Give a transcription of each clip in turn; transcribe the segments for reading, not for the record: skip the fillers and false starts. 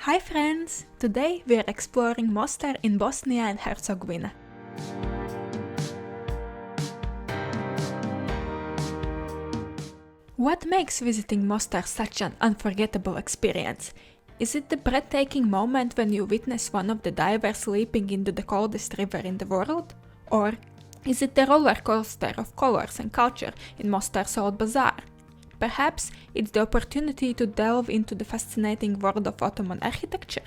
Hi friends! Today we are exploring Mostar in Bosnia and Herzegovina. What makes visiting Mostar such an unforgettable experience? Is it the breathtaking moment when you witness one of the divers leaping into the coldest river in the world? Or is it the roller coaster of colors and culture in Mostar's old Bazar? Perhaps it's the opportunity to delve into the fascinating world of Ottoman architecture.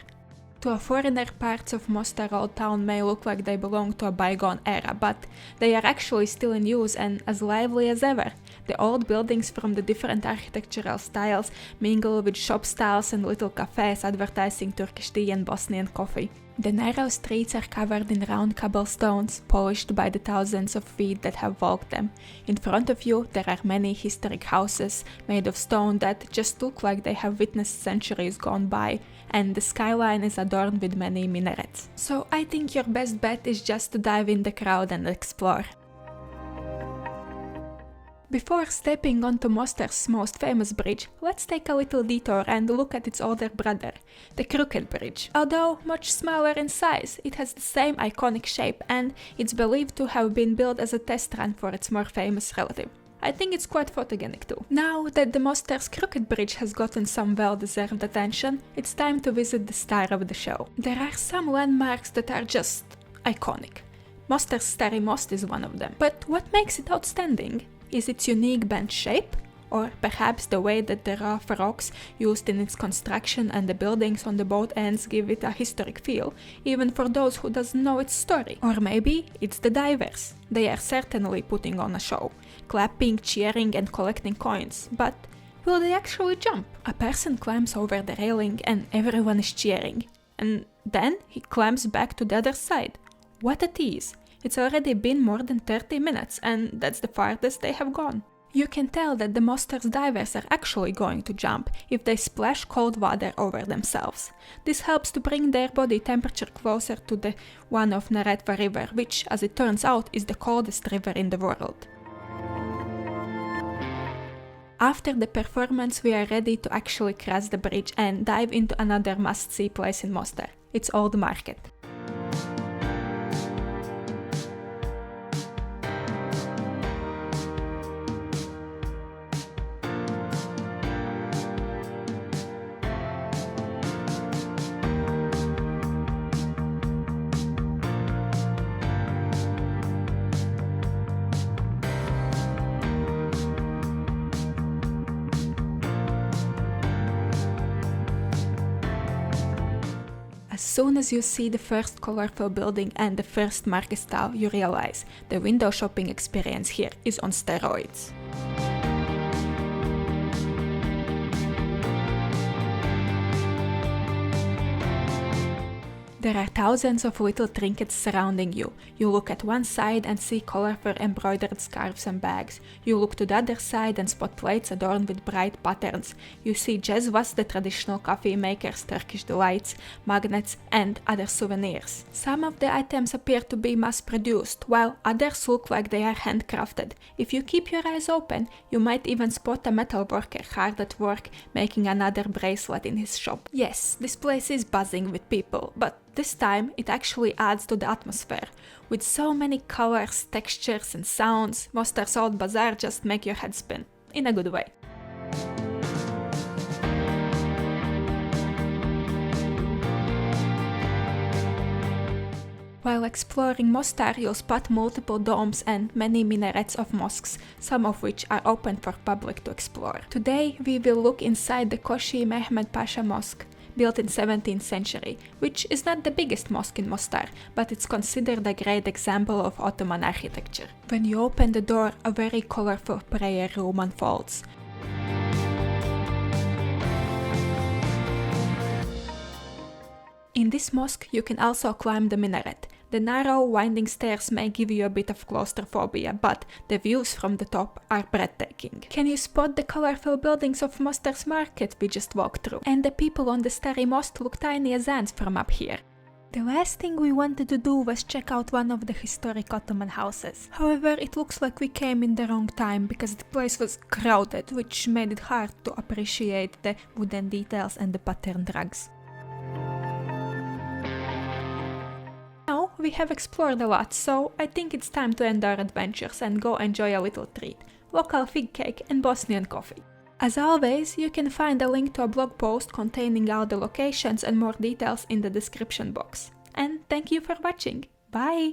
To a foreigner, parts of Mostar Old Town may look like they belong to a bygone era, but they are actually still in use and as lively as ever. The old buildings from the different architectural styles mingle with shop styles and little cafes advertising Turkish tea and Bosnian coffee. The narrow streets are covered in round cobblestones, polished by the thousands of feet that have walked them. In front of you, there are many historic houses made of stone that just look like they have witnessed centuries gone by, and the skyline is adorned with many minarets. So I think your best bet is just to dive in the crowd and explore. Before stepping onto Mostar's most famous bridge, let's take a little detour and look at its older brother, the Crooked Bridge. Although much smaller in size, it has the same iconic shape and it's believed to have been built as a test run for its more famous relative. I think it's quite photogenic too. Now that the Mostar's Crooked Bridge has gotten some well-deserved attention, it's time to visit the star of the show. There are some landmarks that are just iconic. Mostar's Stari Most is one of them. But what makes it outstanding? Is its unique bent shape? Or perhaps the way that the rough rocks used in its construction and the buildings on the both ends give it a historic feel, even for those who doesn't know its story? Or maybe it's the divers. They are certainly putting on a show, clapping, cheering and collecting coins, but will they actually jump? A person climbs over the railing and everyone is cheering, and then he climbs back to the other side. What a tease! It's already been more than 30 minutes and that's the farthest they have gone. You can tell that the Mostar's divers are actually going to jump if they splash cold water over themselves. This helps to bring their body temperature closer to the one of Neretva River, which, as it turns out, is the coldest river in the world. After the performance, we are ready to actually cross the bridge and dive into another must-see place in Mostar, its old market. As soon as you see the first colorful building and the first market stall, you realize the window shopping experience here is on steroids. There are thousands of little trinkets surrounding you. You look at one side and see colorful embroidered scarves and bags. You look to the other side and spot plates adorned with bright patterns. You see jezvas, the traditional coffee makers, Turkish delights, magnets and other souvenirs. Some of the items appear to be mass-produced, while others look like they are handcrafted. If you keep your eyes open, you might even spot a metal worker hard at work making another bracelet in his shop. Yes, this place is buzzing with people, but this time it actually adds to the atmosphere. With so many colors, textures and sounds, Mostar's Old Bazar just make your head spin, in a good way. While exploring Mostar, you'll spot multiple domes and many minarets of mosques, some of which are open for public to explore. Today we will look inside the Koshi Mehmed Pasha Mosque, built in 17th century, which is not the biggest mosque in Mostar, but it's considered a great example of Ottoman architecture. When you open the door, a very colorful prayer room unfolds. In this mosque, you can also climb the minaret. The narrow, winding stairs may give you a bit of claustrophobia, but the views from the top are breathtaking. Can you spot the colorful buildings of Mostar's market we just walked through? And the people on the Stari Most look tiny as ants from up here. The last thing we wanted to do was check out one of the historic Ottoman houses. However, it looks like we came in the wrong time because the place was crowded, which made it hard to appreciate the wooden details and the patterned rugs. we have explored a lot, so I think it's time to end our adventures and go enjoy a little treat, local fig cake and Bosnian coffee. As always, you can find a link to a blog post containing all the locations and more details in the description box. And thank you for watching. Bye!